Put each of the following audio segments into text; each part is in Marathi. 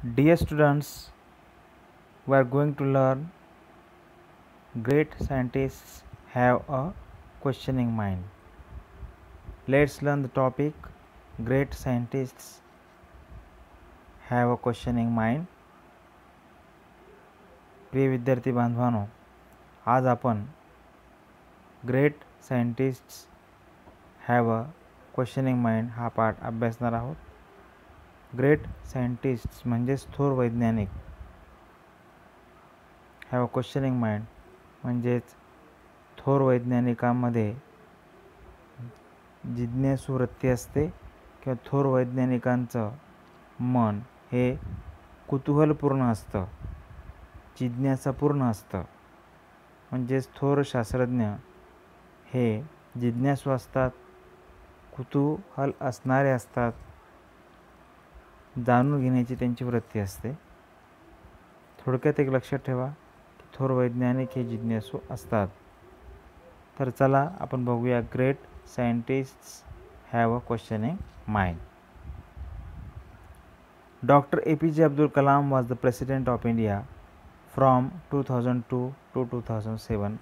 Dear students, we are going to learn great scientists have a questioning mind. Let's learn the topic great scientists have a questioning mind. प्रिय विद्यार्थी बांधवांनो, आज आपण great scientists have a questioning mind हा पाठ अभ्यासणार आहोत. ग्रेट सायंटिस्ट्स म्हणजेच थोर वैज्ञानिक, हॅव अ क्वेश्चनिंग माइंड म्हणजेच थोर वैज्ञानिकांमध्ये जिज्ञासू वृत्ती असते किंवा थोर वैज्ञानिकांचं मन हे कुतूहलपूर्ण असतं, जिज्ञासापूर्ण असतं. म्हणजेच थोर शास्त्रज्ञ हे जिज्ञासू असतात, कुतूहल असणारे असतात, जाणून घेण्याची त्यांची वृत्ती असते. थोडक्यात एक लक्षात ठेवा की थोर वैज्ञानिक हे जिज्ञासू असतात. तर चला आपण बघूया great scientists have a questioning mind. Dr. APJ Abdul Kalam was the President of India from 2002 to 2007.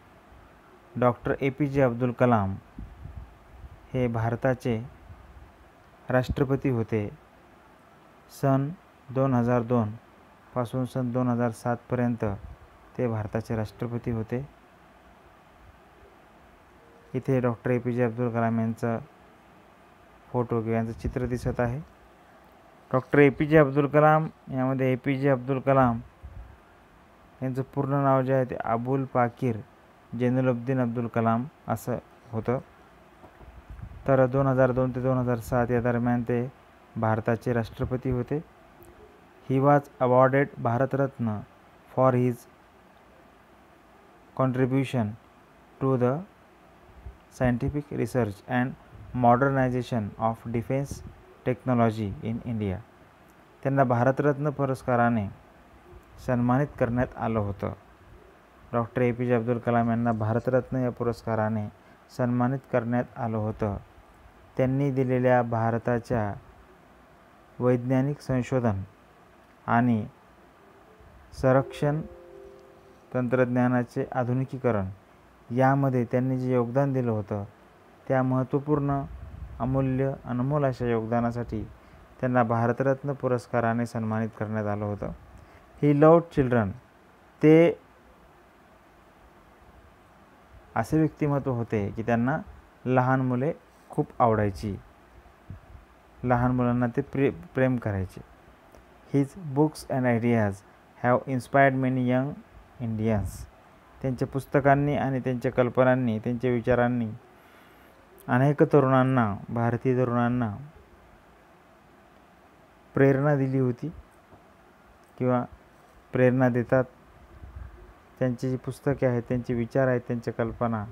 Dr. APJ Abdul Kalam हे भारताचे राष्ट्रपती होते. सन 2002 पासून सन 2007 पर्यंत ते भारताचे राष्ट्रपती होते. इथे डॉक्टर APJ अब्दुल कलाम यांचा फोटो किंवा यांचं चित्र दिसत आहे. डॉक्टर APJ अब्दुल कलाम यामध्ये APJ अब्दुल कलाम यांचं पूर्ण नाव जे आहे ते अबुल पाकीर जैनुलब्दीन अब्दुल कलाम असं होतं. तर 2002 ते 2007 या दरम्यान ते भारताचे राष्ट्रपती होते. He was awarded Bharat Ratna for his contribution to the scientific research and modernisation of defence technology in India. त्यांना भारतरत्न पुरस्काराने सन्मानित करण्यात आलं होतं. डॉक्टर APJ अब्दुल कलाम यांना भारतरत्न या पुरस्काराने सन्मानित करण्यात आलं होतं. त्यांनी दिलेल्या भारताच्या वैज्ञानिक संशोधन आणि संरक्षण तंत्रज्ञानाचे आधुनिकीकरण यामध्ये त्यांनी जे योगदान दिलं होतं त्या महत्त्वपूर्ण अमूल्य अनमोल अशा योगदानासाठी त्यांना भारतरत्न पुरस्काराने सन्मानित करण्यात आलं होतं. ही लव्ड चिल्ड्रन, ते असे व्यक्तिमत्व होते की त्यांना लहान मुले खूप आवडायची, लहान मुलांना ते प्रेम करायचे. His books and ideas have inspired many young Indians. त्यांच्या पुस्तकांनी आणि त्यांच्या कल्पनांनी, त्यांच्या विचारांनी अनेक तरुणांना, भारतीय तरुणांना प्रेरणा दिली होती किंवा प्रेरणा देतात. त्यांची जी पुस्तके आहेत, त्यांचे विचार आहेत, त्यांच्या कल्पना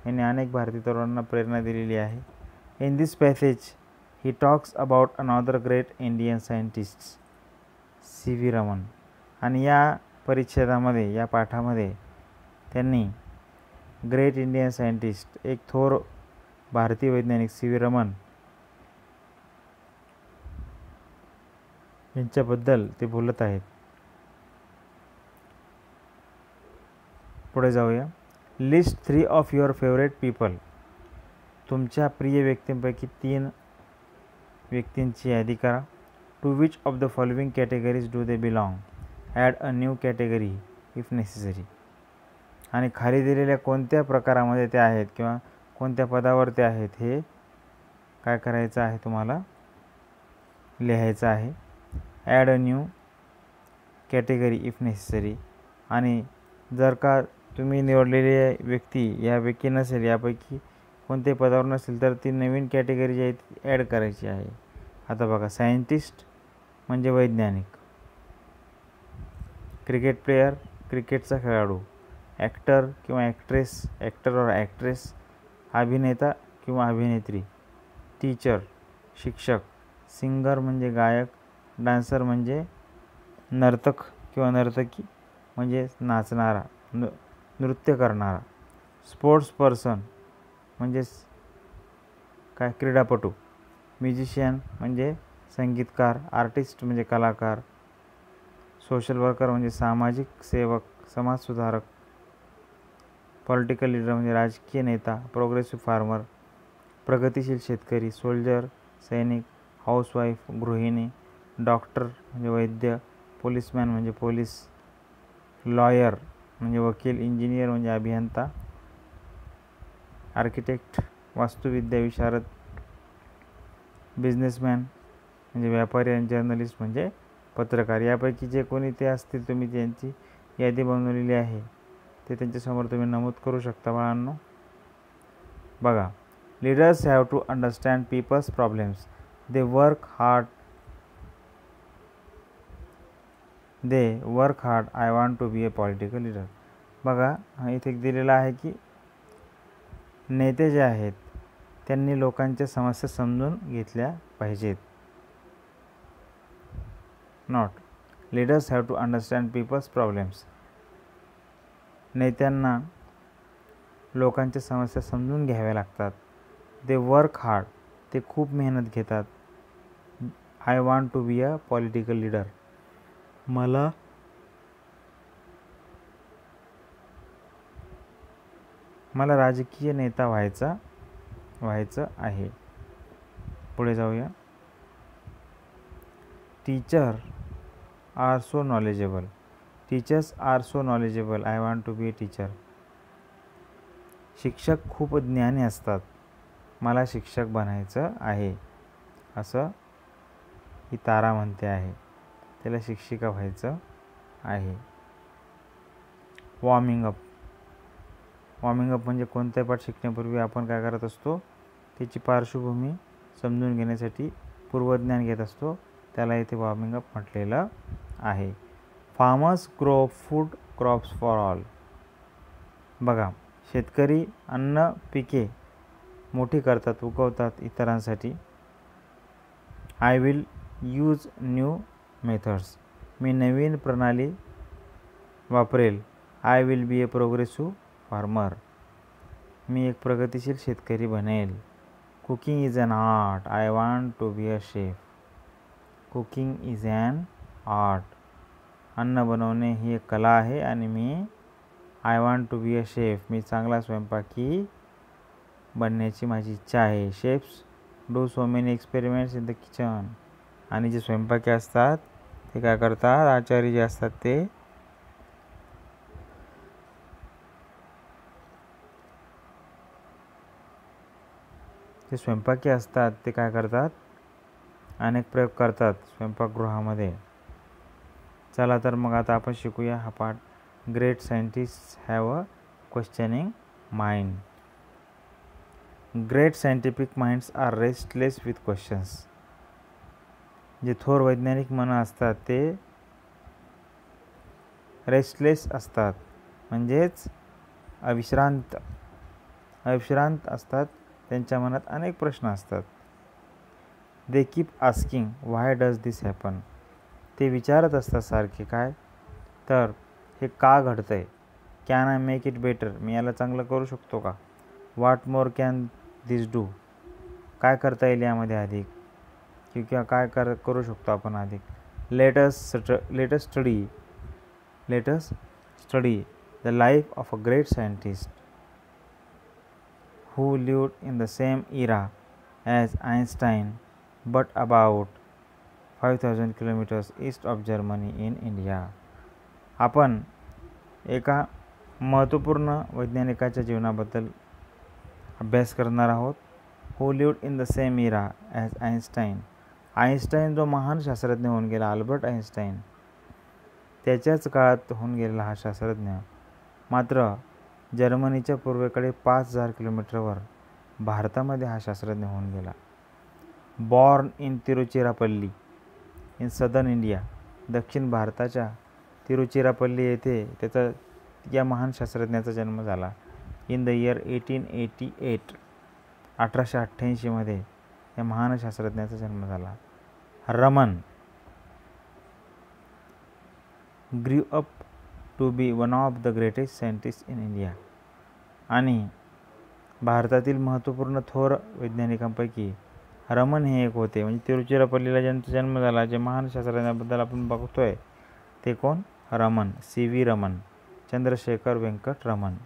यांनी अनेक भारतीय तरुणांना प्रेरणा दिलेली आहे. In this passage he talks about another great Indian scientist CV Raman. आणि या परिच्छेदामध्ये, या पाठामध्ये त्यांनी ग्रेट इंडियन सायंटिस्ट, एक थोर भारतीय वैज्ञानिक CV रमन यांच्याबद्दल ते बोलत आहेत. पुढे जाऊया. List 3 of your favourite people. तुमच्या प्रिय व्यक्तींपैकी 3 व्यक्तींची यादी करा. To which of the following categories do they belong. Add a new category if necessary. आणि खाली दिलेल्या कोणत्या प्रकारामध्ये ते आहेत किंवा कोणत्या पदावर ते आहेत हे काय करायचं आहे, तुम्हाला लिहायचं आहे. Add a new category if necessary. आणि जर का तुम्ही निवडलेली व्यक्ती यापैकी नसेल, यापैकी कोणत्याही पदावर नसेल, तर ती नवीन कॅटेगरी जी आहे ती ॲड करायची आहे. आता बघा, सायंटिस्ट म्हणजे वैज्ञानिक, क्रिकेट प्लेयर क्रिकेटचा खेळाडू, ॲक्टर किंवा ॲक्ट्रेस, ॲक्टर और ॲक्ट्रेस अभिनेता किंवा अभिनेत्री, टीचर शिक्षक, सिंगर म्हणजे गायक, डान्सर म्हणजे नर्तक किंवा नर्तकी म्हणजे नाचणारा, नृत्य करणारा, स्पोर्ट्स पर्सन म्हणजेच काय क्रीडापटू, म्युझिशियन म्हणजे संगीतकार, आर्टिस्ट म्हणजे कलाकार, सोशल वर्कर म्हणजे सामाजिक सेवक, समाजसुधारक. पॉलिटिकल लीडर म्हणजे राजकीय नेता. प्रोग्रेसिव्ह फार्मर, प्रगतिशील शेतकरी. सोल्जर, सैनिक. हाऊसवाईफ, गृहिणी. डॉक्टर म्हणजे वैद्य. पोलिसमॅन म्हणजे पोलीस. लॉयर म्हणजे वकील. इंजिनियर म्हणजे अभियंता. आर्किटेक्ट, वास्तुविद्या विशारद. बिझनेसमॅन म्हणजे व्यापारी. आणि जर्नलिस्ट म्हणजे पत्रकार. यापैकी जे कोणी ते असतील तुम्ही त्यांची यादी बनवलेली आहे ते त्यांच्यासमोर तुम्ही नमूद करू शकता बाळांनो. बघा, leaders have to understand people's problems. They work hard. I want to be a political leader. बघा, इथे दिलेलं आहे की नेते जे आहेत त्यांनी लोकांच्या समस्या समजून घेतल्या पाहिजेत. Not leaders have to understand people's problems. नेत्यांना लोकांच्या समस्या समजून घ्याव्या लागतात. They work hard. ते खूप मेहनत घेतात. I want to be a political leader. मला राजकीय नेता व्हायचं आहे. पुढे जाऊया. Teachers are so knowledgeable. I want to be a teacher. शिक्षक खूप ज्ञानी असतात. मला शिक्षक बनायचं आहे, असं ही तारा म्हणते आहे. त्याला शिक्षिका व्हायचं आहे. वॉर्मिंग अप म्हणजे कोणताही पाठ शिकण्यापूर्वी आपण काय करत असतो, त्याची पार्श्वभूमी समजून घेण्यासाठी पूर्वज्ञान घेत असतो. त्याला इथे वॉर्मिंग अप म्हटलेलं आहे. Farmers grow food crops for all. बघा, शेतकरी अन्न पिके मोठी करतात, उगवतात इतरांसाठी. I will use new methods. मी नवीन प्रणाली वापरेल. I will be a progressive farmer. मी एक प्रगतिशील शेतकरी बनेल. Cooking is an art. I want to be a chef. Cooking is an art. अन्न बनवणे ही एक कला आहे आणि मी I want to be a chef. मी चांगला स्वयंपाकी बनण्याची माझी इच्छा आहे. Chefs do so many experiments in the kitchen. आणि जे स्वयंपाकी असतात ते काय करतात, आचारी जे असतात ते स्वयंपाकी असतात ते काय करतात, अनेक प्रयोग करतात स्वयंपाकगृहामध्ये. चला तर मग आता आपण शिकूया हा पाठ. Great scientist have a questioning mind. Great scientific minds are restless with questions. जे थोर वैज्ञानिक मन असतात ते रेस्टलेस असतात, म्हणजेच अविश्रांत असतात. त्यांच्या मनात अनेक प्रश्न असतात. They keep asking why does this happen. ते विचारत असतात सारखे, काय तर हे का घडतंय. Can I make it better. मी याला चांगलं करू शकतो का. What more can this do. काय करता येईल यामध्ये अधिक, किंवा काय करू शकतो आपण अधिक. Let us study the life of a great scientist who lived in the same era as Einstein but about 5,000 kilometers east of Germany in India. आपण एका महत्त्वपूर्ण वैज्ञानिकाच्या जीवनाबद्दल अभ्यास करणार आहोत. who lived in the same era as Einstein. Einstein जो महान शास्त्रज्ञ होऊन गेला, अल्बर्ट आइन्स्टाईन, त्याच्याच काळात होऊन गेलेला हा शास्त्रज्ञ मात्र जर्मनीच्या पूर्वेकडे 5,000 किलोमीटरवर भारतामध्ये हा शास्त्रज्ञ होऊन गेला. Born in Tiruchirappalli in southern India. दक्षिण भारताच्या तिरुचिरापल्ली येथे या महान शास्त्रज्ञाचा जन्म झाला. In the year 1888. 1888 या महान शास्त्रज्ञाचा जन्म झाला. Raman grew up to be one of the greatest scientist in India. आणि भारतातील महत्त्वपूर्ण थोर वैज्ञानिकांपैकी रमन हे एक होते. म्हणजे तिरुचिरापल्लीला ज्यांचा जन्म झाला, जे महान शास्त्रज्ञाबद्दल आपण बघतोय ते कोण? Raman, C.V. Raman, Chandrashekhar Venkat Raman.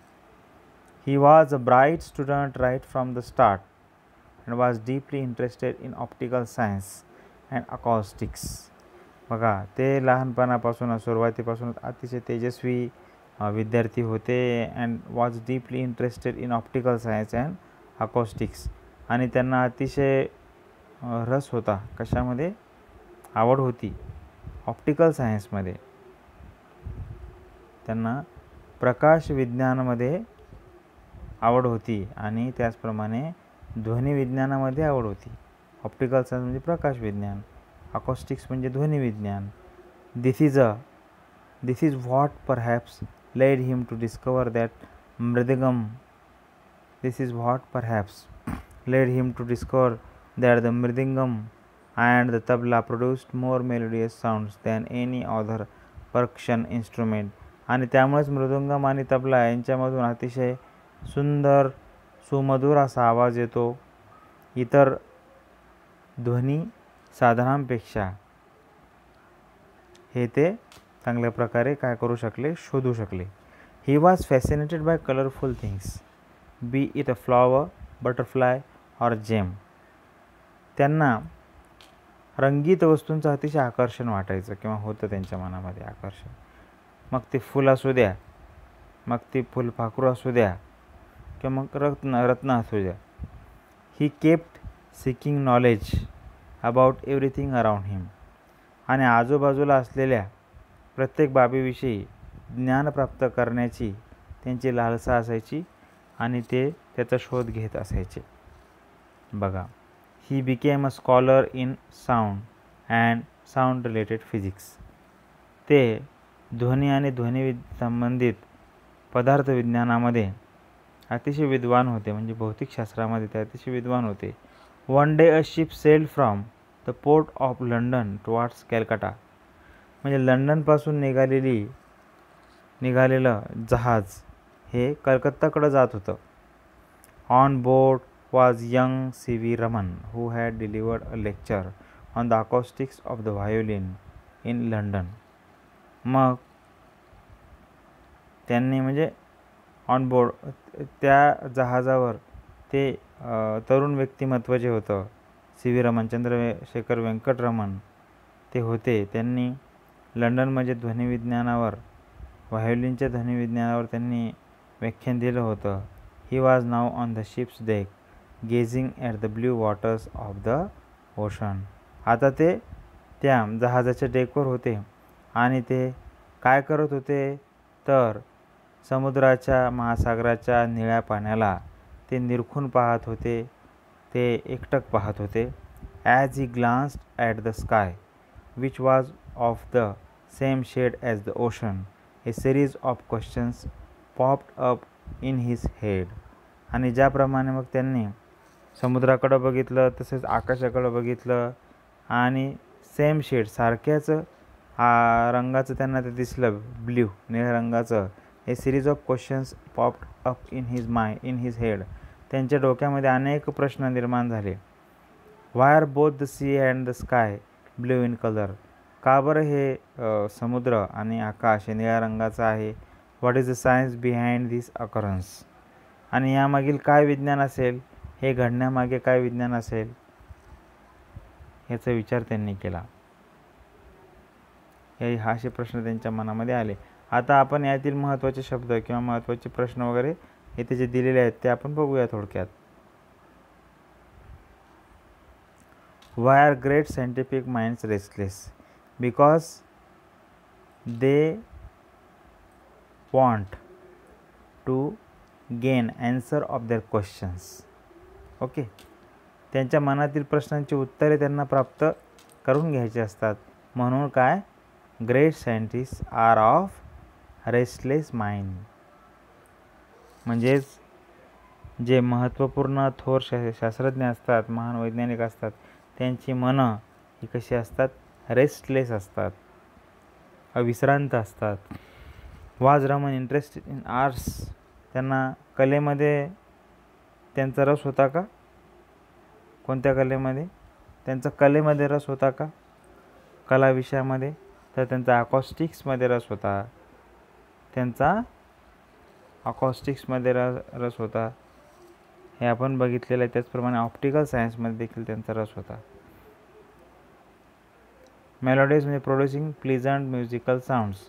He was a bright student right from the start and was deeply interested in optical science and acoustics. बघा, ते लहानपणापासून सुरुवातीपासून अतिशय तेजस्वी विद्यार्थी होते and was deeply interested in optical science and acoustics. आणि त्यांना अतिशय रस होता, कशामध्ये? आवड होती ऑप्टिकल सायन्समध्ये. त्यांना प्रकाश विज्ञानामध्ये आवड होती आणि त्याचप्रमाणे ध्वनी विज्ञानामध्ये आवड होती. ऑप्टिकल सायन्स म्हणजे प्रकाश विज्ञान, अकॉस्टिक्स म्हणजे ध्वनी विज्ञान. This is what perhaps led him to discover that mridangam. This is what perhaps led him to discover that the mridangam and the tabla produced more melodious sounds than any other percussion instrument. आणि त्यामुळेच मृदुंगम आणि तबला यांच्यामधून अतिशय सुंदर सुमधुर असा आवाज येतो इतर ध्वनी साधनांपेक्षा. हे ते चांगल्या प्रकारे काय करू शकले? शोधू शकले. He was fascinated by colourful things, be it a flower, butterfly or gem. त्यांना रंगीत वस्तूंचं अतिशय आकर्षण वाटायचं किंवा होतं त्यांच्या मनामध्ये आकर्षण. मग ते फुल असू द्या, मग ते फुलपाखरू असू द्या किंवा मग रत्न असू द्या. He kept seeking knowledge about everything around him. आणि आजूबाजूला असलेल्या प्रत्येक बाबीविषयी ज्ञान प्राप्त करण्याची त्यांची लालसा असायची आणि ते त्याचा शोध घेत असायचे. बघा, he became a scholar in sound and sound related physics. ते ध्वनी आणि ध्वनी संबंधित पदार्थ विज्ञानामध्ये अतिशय विद्वान होते, म्हणजे भौतिकशास्त्रामध्ये ते अतिशय विद्वान होते. One day a ship sailed from the port of London towards Calcutta. म्हणजे लंडनपासून निघालेलं जहाज हे कलकत्ताकडे जात होतं. On board was young C.V. Raman, who had delivered a lecture on the acoustics of the violin in London. मग त्यांनी म्हणजे ऑन बोर्ड त्या जहाजावर ते तरुण व्यक्तिमत्व जे होतं C.V. रमन, चंद्रशेखर वेंकट रमन ते होते. त्यांनी लंडन म्हणजे ध्वनिविज्ञानावर, व्हायोलिनच्या ध्वनिविज्ञानावर त्यांनी व्याख्यान दिलं होतं. He was now on the ship's deck gazing at the blue waters of the ocean. आता ते त्या जहाजाच्या डेकवर होते आणि ते काय करत होते? तर समुद्राच्या, महासागराच्या निळ्या पाण्याला ते निरखून पाहत होते, ते एकटक पाहत होते. As he glanced at the sky which was of the same shade as the ocean, a series of questions popped up in his head. आणि ज्याप्रमाणे मग त्यांनी समुद्राकडं बघितलं, तसेच आकाशाकडं बघितलं आणि सेम शेड सारख्याच रंगाचं त्यांना ते दिसलं, ब्ल्यू निळ्या रंगाचं. A series of questions popped up in his head. त्यांच्या डोक्यामध्ये अनेक प्रश्न निर्माण झाले. Why are both the sea and the sky blue in colour. का बरं हे समुद्र आणि आकाश हे निळ्या रंगाचं आहे? What is the science behind this occurrence. आणि यामागील काय विज्ञान असेल? हे घडण्यामागे काय विज्ञान असेल? याचा विचार त्यांनी केला. हा असे प्रश्न त्यांच्या मनामध्ये आले. आता आपण यातील महत्त्वाचे शब्द किंवा महत्त्वाचे प्रश्न वगैरे इथे जे दिलेले आहेत ते आपण बघूया थोडक्यात. Why are great scientific minds restless? Because they want to gain answer of their questions. Okay, त्यांच्या मनातील प्रश्नांची उत्तरे त्यांना प्राप्त करून घ्यायची असतात. म्हणून काय? Great scientist are of restless mind. म्हणजेच जे महत्त्वपूर्ण थोर शास्त्रज्ञ असतात, महान वैज्ञानिक असतात, त्यांची मनं ही कशी असतात? रेस्टलेस असतात, अविश्रांत असतात. वाज रमन इंटरेस्टेड इन आर्ट्स. त्यांना कलेमध्ये त्यांचा रस होता का? कोणत्या कलेमध्ये? त्यांचा कलेमध्ये रस होता का? कला विषयामध्ये? तर त्यांचा अकॉस्टिक्समध्ये रस होता. रस होता, हे आपण बघितलेलं आहे. त्याचप्रमाणे ऑप्टिकल सायन्समध्ये देखील त्यांचा रस होता. मेलोडीज म्हणजे प्रोड्युसिंग प्लीजंट म्युझिकल साऊंड्स,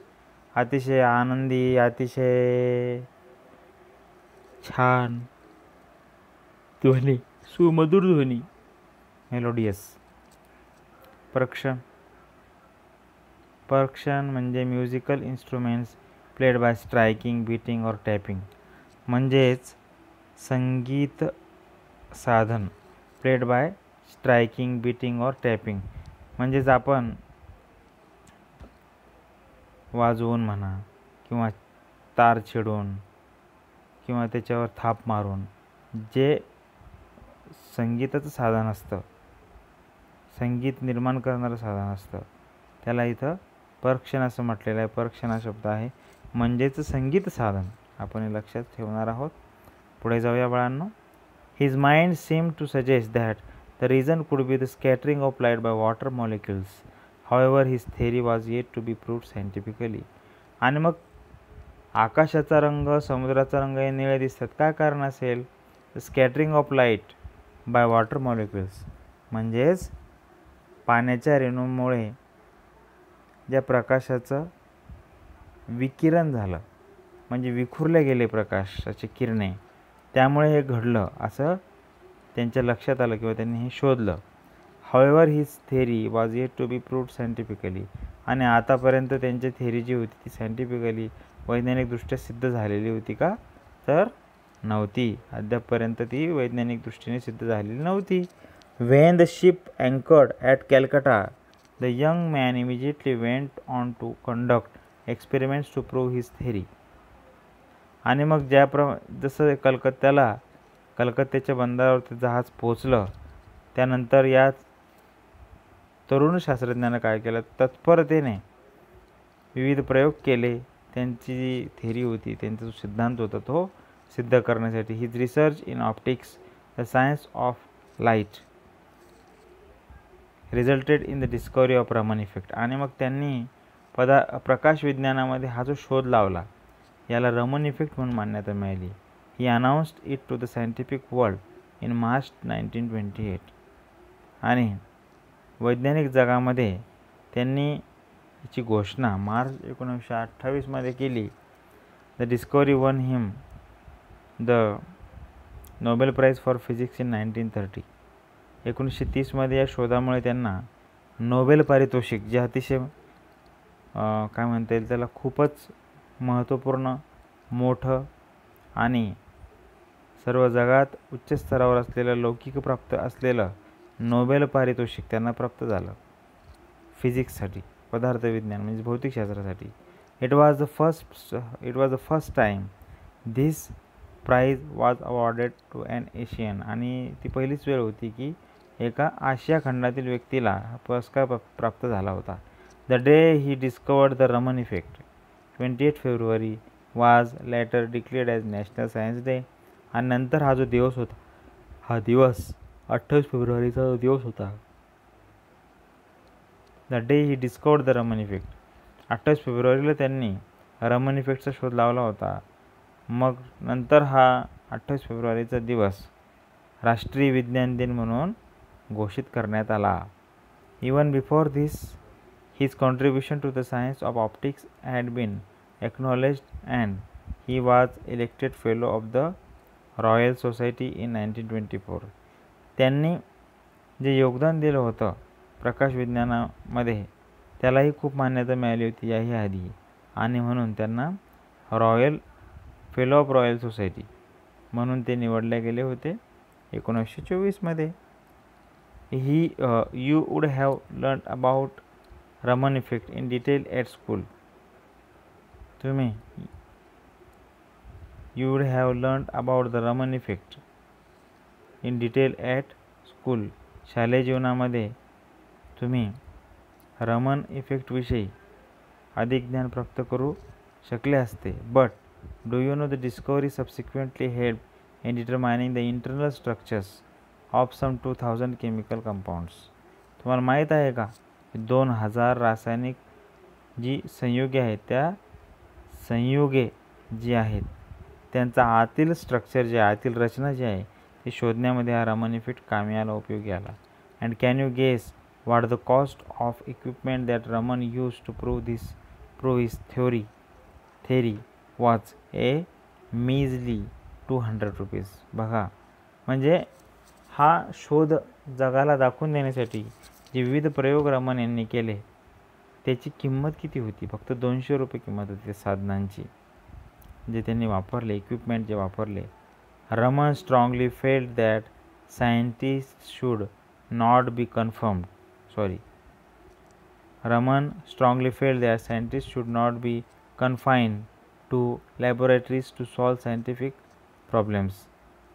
अतिशय आनंदी, अतिशय छान ध्वनी, सुमधुर ध्वनी, मेलोडियस. पर्क्शन म्हणजे musical instruments played by striking, beating और टॅपिंग, म्हणजेच संगीत साधन प्लेड बाय स्ट्रायकिंग, बीटिंग और टॅपिंग, म्हणजेच आपण वाजवून म्हणा किंवा तार छेडून किंवा त्याच्यावर थाप मारून जे संगीताचं साधन असतं, संगीत निर्माण करणारं साधन असतं, त्याला इथं पर्क्शन असं म्हटलेलं आहे. पर्क्शन हा शब्द आहे म्हणजेच संगीत साधन. आपण हे लक्षात ठेवणार आहोत. पुढे जाऊया बाळांनो. His mind seem to suggest that the reason could be the scattering of light by water molecules. However his theory was yet to be proved scientifically. आणि मग आकाशाचा रंग, समुद्राचा रंग हे निळे दिसतात, काय कारण असेल? Scattering of light by water molecules, म्हणजेच पाण्याच्या रेणूमुळे ज्या प्रकाशाचं विकिरण झालं, म्हणजे विखुरले गेले प्रकाशाचे किरणे, त्यामुळे हे घडलं असं त्यांच्या लक्षात आलं किंवा त्यांनी हे शोधलं. However his theory was yet to be proved scientifically. आणि आतापर्यंत त्यांची थेअरी जी होती ती सायंटिफिकली वैज्ञानिकदृष्ट्या सिद्ध झालेली होती का? तर नव्हती. अद्यापपर्यंत ती वैज्ञानिक दृष्टीने सिद्ध झालेली नव्हती. When the ship anchored at Calcutta, the young man immediately went on to conduct experiments to prove his theory. आणि मग जसं कलकत्त्याच्या बंदरावर ते जहाज पोचलं, त्यानंतर या तरुण शास्त्रज्ञानं काय केलं? तत्परतेने विविध प्रयोग केले. त्यांची जी थेअरी होती, त्यांचा जो सिद्धांत होता तो सिद्ध करण्यासाठी. His research in optics, the science of light, रिझल्टेड in the discovery of Raman effect. आणि मग त्यांनी प्रकाश विज्ञानामध्ये हा जो शोध लावला, याला रमन इफेक्ट म्हणून मान्यता मिळाली. He announced it to the scientific world in March 1928. आणि वैज्ञानिक जगामध्ये त्यांनी याची घोषणा मार्च 1928 केली. The discovery won him the Nobel Prize for physics in 1930. 1930 या शोधामुळे त्यांना नोबेल पारितोषिक, जे अतिशय काय म्हणता येईल त्याला, खूपच महत्त्वपूर्ण, मोठं आणि सर्व जगात उच्च स्तरावर असलेलं, लौकिक प्राप्त असलेलं नोबेल पारितोषिक त्यांना प्राप्त झालं फिजिक्ससाठी, पदार्थविज्ञान म्हणजे भौतिकशास्त्रासाठी. It was the first time this prize was awarded to an Asian. आणि ती पहिलीच वेळ होती की एका आशिया खंडातील व्यक्तीला हा पुरस्कार प्राप्त झाला होता. The day he discovered the Raman effect, 28 February, was later declared as national science day. आणि नंतर हा जो दिवस होता, हा दिवस 28 फेब्रुवारीचा जो दिवस होता, the day he discovered the Raman effect, 28 फेब्रुवारीला त्यांनी रमन इफेक्टचा शोध लावला होता. मग नंतर हा 28 फेब्रुवारीचा दिवस राष्ट्रीय विज्ञान दिन म्हणून घोषित करण्यात आला. Even before this his contribution to the science of optics had been acknowledged and he was elected fellow of the Royal Society in 1924. त्यांनी जे योगदान दिलं होतं प्रकाश विज्ञानामध्ये, त्यालाही खूप मान्यता मिळाली होती याही आधी, आणि म्हणून त्यांना royal fellow of royal society म्हणून ते निवडले गेले होते 1924. You would have learned about Raman effect in detail at school. You would have learned about the Raman effect in detail at school. शालेय जीवनामध्ये तुम्ही रमन इफेक्ट विषयी अधिक ज्ञान प्राप्त करू शकले असते. But do you know the discovery subsequently help in determining the internal structures of some 2000 chemical compounds. तुम्हाला माहीत आहे का 2000 रासायनिक जी संयुगे आहेत त्या संयुगे जी आहेत त्यांचा आतील स्ट्रक्चर जे आतील रचना जी आहे ती शोधण्यामध्ये हा रमन इफेक्ट कामी आला, उपयोगी आला. And can you guess what the cost of equipment that Raman used to prove his theory was a measly 200 rupees. बघा, म्हणजे हा शोध जगाला दाखवून देण्यासाठी जे विविध प्रयोग रमन यांनी केले त्याची किंमत किती होती? फक्त 200 रुपये किंमत होती साधनांची जे त्यांनी वापरले, इक्विपमेंट जे वापरले. Raman strongly failed that scientist should not be confirmed. Raman strongly felt that scientists should not be confined to laboratories to solve scientific problems.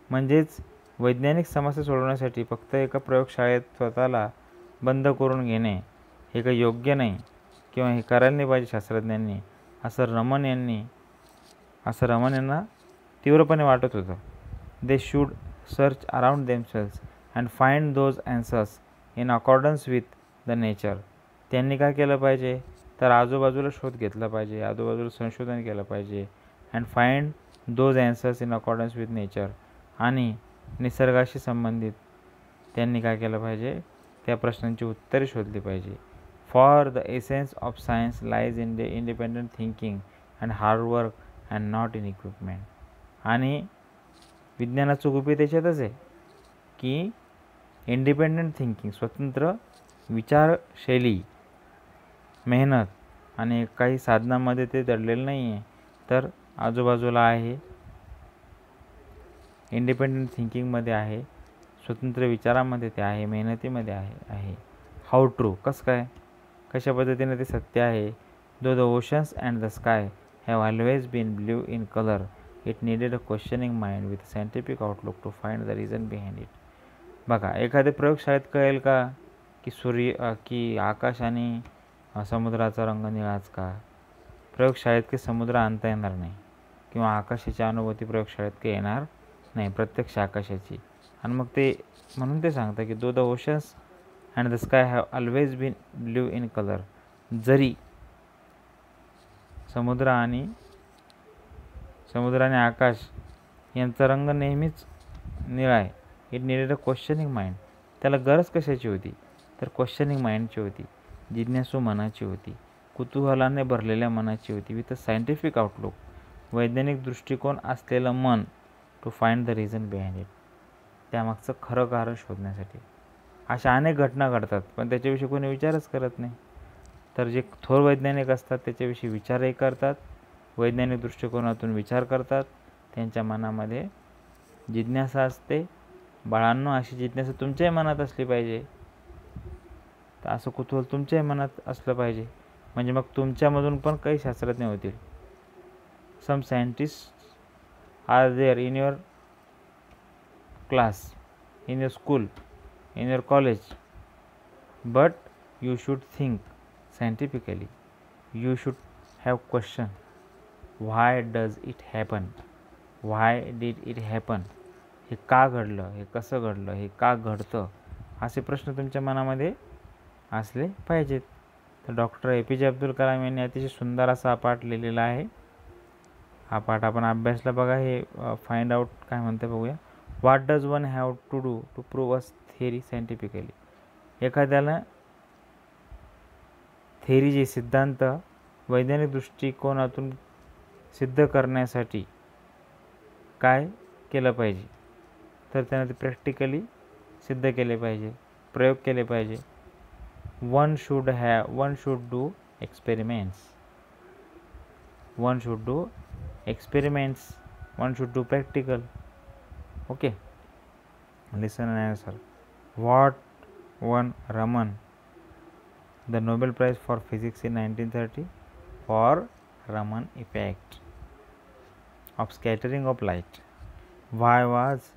म्हणजेच वैज्ञानिक समस्या सोडवण्यासाठी फक्त एका प्रयोगशाळेत स्वतःला बंद करून घेणे हे काही योग्य नाही किंवा हे करायला नाही पाहिजे शास्त्रज्ञांनी, असं रमन यांना तीव्रपणे वाटत होतं. They should search around themselves and find those answers in accordance with the nature. त्यांनी काय केलं पाहिजे तर आजूबाजूला शोध घेतला पाहिजे, आजूबाजूला संशोधन केलं पाहिजे. And find those answers in accordance with nature. आणि निसर्गाशी संबंधित त्यांनी काय केलं पाहिजे त्या प्रश्नांची उत्तरे शोधली पाहिजे. For the essence of science lies in the independent thinking and hard work and not in equipment. आणि विज्ञानाचं गुपित त्याच्यातच आहे की इंडिपेंडंट थिंकिंग, स्वतंत्र विचारशैली, मेहनत आणि काही साधनांमध्ये ते दडलेलं नाही आहे, तर आजूबाजूला आहे, इंडिपेंडंट थिंकिंगमध्ये आहे, स्वतंत्र विचारामध्ये ते आहे, मेहनतीमध्ये आहे. हाऊ ट्रू, कसं काय, कशा पद्धतीने ते सत्य आहे. Though the oceans and the sky have always been blue in colour it needed a questioning mind with scientific outlook to find the reason behind it. बघा, एखाद्या प्रयोगशाळेत कळेल का की आकाश आणि समुद्राचा रंग निळाच का? प्रयोगशाळेत काही समुद्र आणता येणार नाही किंवा आकाशाची अनुभूती प्रयोगशाळेत काही येणार नाही, प्रत्यक्ष आकाशाची. आणि मग ते म्हणून ते सांगतं की though the oceans and the sky have always been blue in colour. जरी समुद्र आणि आकाश यांचा रंग नेहमीच निळा आहे. It needed a questioning mind. त्याला गरज कशाची होती तर क्वेश्चनिंग माइंडची होती, जिज्ञासू मनाची होती, कुतूहलाने भरलेल्या मनाची होती, विथ अ सायंटिफिक आउटलुक, वैज्ञानिक दृष्टिकोन असलेलं मन, to find the reason behind it, त्यामागचं खरं कारण शोधण्यासाठी. अशा अनेक घटना घडतात पण त्याच्याविषयी कोणी विचारच करत नाही. तर जे थोर वैज्ञानिक असतात त्याच्याविषयी विचारही करतात, वैज्ञानिक दृष्टिकोनातून विचार करतात, त्यांच्या मनामध्ये जिज्ञासा असते. बाळांनो, अशी जिज्ञासा तुमच्याही मनात असली पाहिजे, तर असं कुतूहल तुमच्याही मनात असलं पाहिजे, म्हणजे मग तुमच्यामधून पण काही शास्त्रज्ञ होतील. Some scientist are there in your class, in your school, in your college, but you should think scientifically. You should have question, why does it happen, why did it happen, हे का घडलं, हे कसं घडलं, हे का घडतं, असे प्रश्न तुमच्या मनामध्ये असले पाहिजेत. तर डॉक्टर APJ अब्दुल कलाम यांनी अतिशय सुंदर असा हा पाठ लिहिलेला आहे. हा पाठ आपण अभ्यासला बघा. हे फाइंड आउट काय म्हणते बघूया. What does one have to do to prove a theory scientifically. एखाद्याला थेअरी जे सिद्धांत वैज्ञानिक दृष्टिकोनातून सिद्ध करण्यासाठी काय केलं पाहिजे तर त्याने ते प्रॅक्टिकली सिद्ध केले पाहिजे, प्रयोग केले पाहिजे. one should do experiments, one should do practical. Okay, listen and answer. What won Raman the Nobel Prize for Physics in 1930? For Raman effect of scattering of light. Why was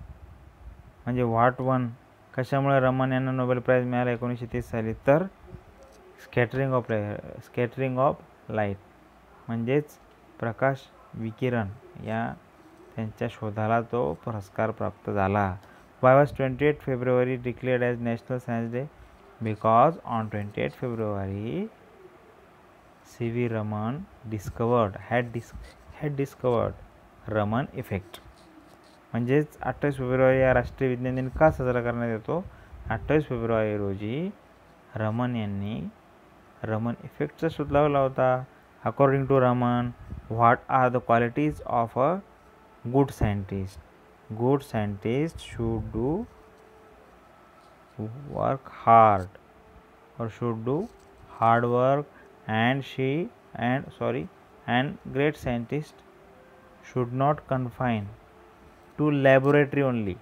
म्हणजे what won, कशामुळे रमन यांना नोबेल प्राईज मिळाला 1930 साली तर स्कॅटरिंग ऑफ लाईट म्हणजेच प्रकाश विकिरण या त्यांच्या शोधाला तो पुरस्कार प्राप्त झाला. Y was 28 February declared as national science day? Because on 28 February C.V. Raman had discovered Raman effect. म्हणजेच 28 फेब्रुवारी या राष्ट्रीय विज्ञान दिन का साजरा करण्यात येतो? 28 फेब्रुवारी रोजी रमन यांनी रमन इफेक्टचा शोध लावला होता. According to Raman, what are the qualities of a good scientist? Good scientist should do work hard or should do hard work, and great scientist should not confine to laboratory only.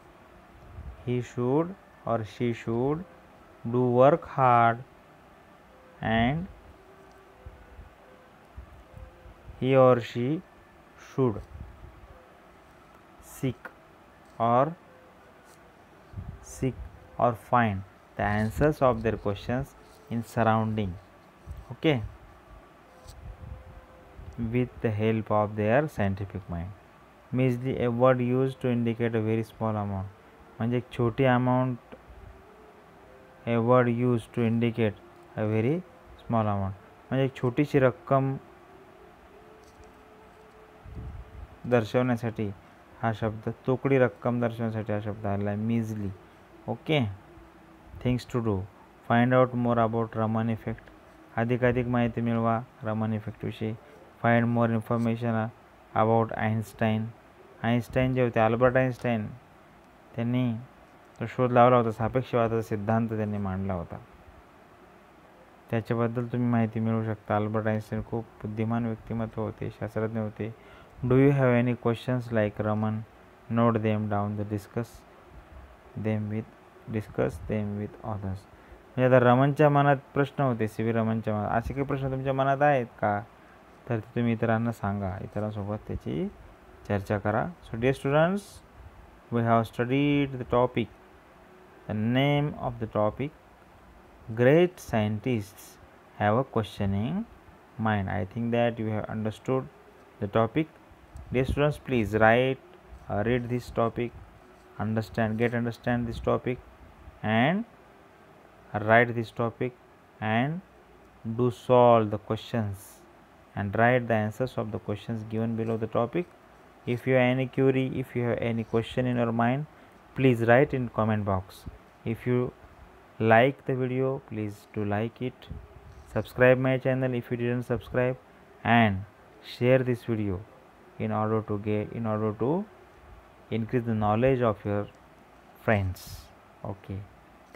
He should or she should do work hard, and he or she should seek or find the answers of their questions in surrounding, okay, with the help of their scientific mind. Measly, a word used to indicate a very small amount. म्हणजे एक छोटी amount, a word used to indicate a very small amount. म्हणजे एक छोटीशी रक्कम दर्शवण्यासाठी हा शब्द, तोकडी रक्कम दर्शवण्यासाठी हा शब्द आलेला आहे, मीजली. Okay. Things to do. Find out more about Raman effect. अधिकाधिक माहिती मिळवा रमन इफेक्टविषयी. Find more information about Einstein. Einstein जे होते, अल्बर्ट आइन्स्टाईन, त्यांनी तो शोध लावला होता, सापेक्षवादाचा सिद्धांत त्यांनी मांडला होता, त्याच्याबद्दल तुम्ही माहिती मिळवू शकता. अल्बर्ट आइन्स्टाईन खूप बुद्धिमान व्यक्तिमत्व होते, शास्त्रज्ञ होते. Do you have any questions like Raman? Note them down the discuss them with authors. म्हणजे आता रमनच्या मनात प्रश्न होते, सी व्ही रमनच्या मनात असे काही प्रश्न तुमच्या मनात आहेत का? तर ते तुम्ही इतरांना सांगा, इतरांसोबत त्याची चर्चा करा. So dear students, we have studied the topic, the name of the topic, great scientists have a questioning mind. I think that you have understood the topic. Dear students, please read this topic, understand this topic, and write this topic, and do solve the questions and write the answers of the questions given below the topic. If you have any query, if you have any question in your mind, please write in comment box. If you like the video, please do like it, subscribe my channel if you didn't subscribe, and share this video in order to increase the knowledge of your friends. Okay,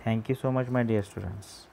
thank you so much my dear students.